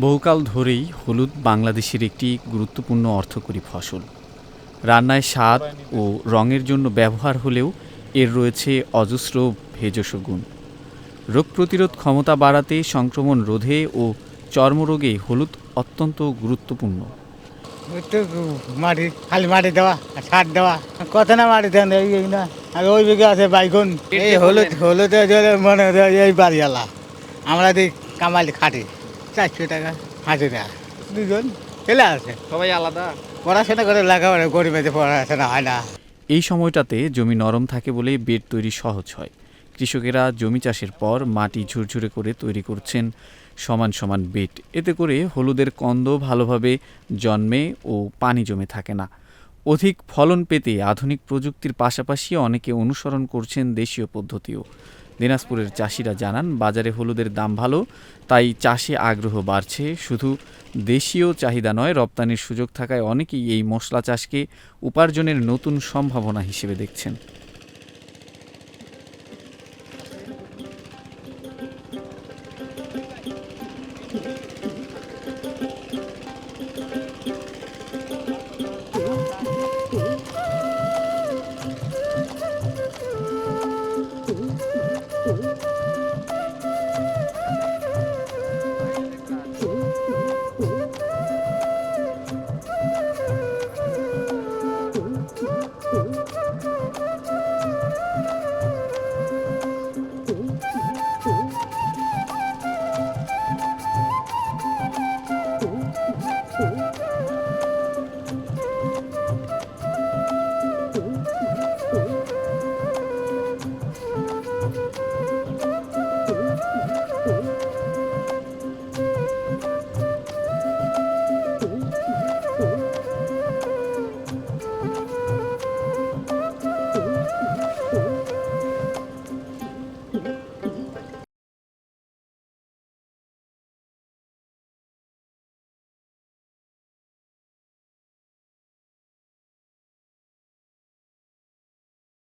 বহুকাল ধরেই হলুদ বাংলাদেশের একটি গুরুত্বপূর্ণ অর্থকরী ফসল। রান্নায় স্বাদ ও রঙের জন্য ব্যবহার হলেও এর রয়েছে অজস্র ভেষজ গুণ। রোগ প্রতিরোধ ক্ষমতা বাড়াতে, সংক্রমণ রোধে ও চর্মরোগে হলুদ অত্যন্ত গুরুত্বপূর্ণ। একটু মাটি খালি মাটি দেওয়া আর সার দেওয়া কত না মাটি দেন এই না আর ওই বিঘে আছে বাইগুন এই হলুদ হলুদে মনে হয় এই বাড়িওয়ালা আমরা দিই কামালি খাটি 400 টাকা হাজিরা দুজন ছেলে আছে সবাই আলাদা। পড়াশোনা করে লেখাপড়া গরিবেতে পড়াশোনা হয় না। এই সময়টাতে জমি নরম থাকে বলে বেড তৈরি সহজ হয়। কৃষকেরা জমি চাষের পর মাটি ঝুরঝুরে করে তৈরি করছেন সমান সমান বেড। এতে করে হলুদের কন্দ ভালোভাবে জন্মে ও পানি জমে থাকে না। অধিক ফলন পেতে আধুনিক প্রযুক্তির পাশাপাশি অনেকে অনুসরণ করছেন দেশীয় পদ্ধতিও। দিনাজপুরের চাষিরা জানান, বাজারে হলুদের দাম ভালো, তাই চাষে আগ্রহ বাড়ছে। শুধু দেশীয় চাহিদা নয়, রপ্তানির সুযোগ থাকায় অনেকেই এই মশলা চাষকে উপার্জনের নতুন সম্ভাবনা হিসেবে দেখছেন।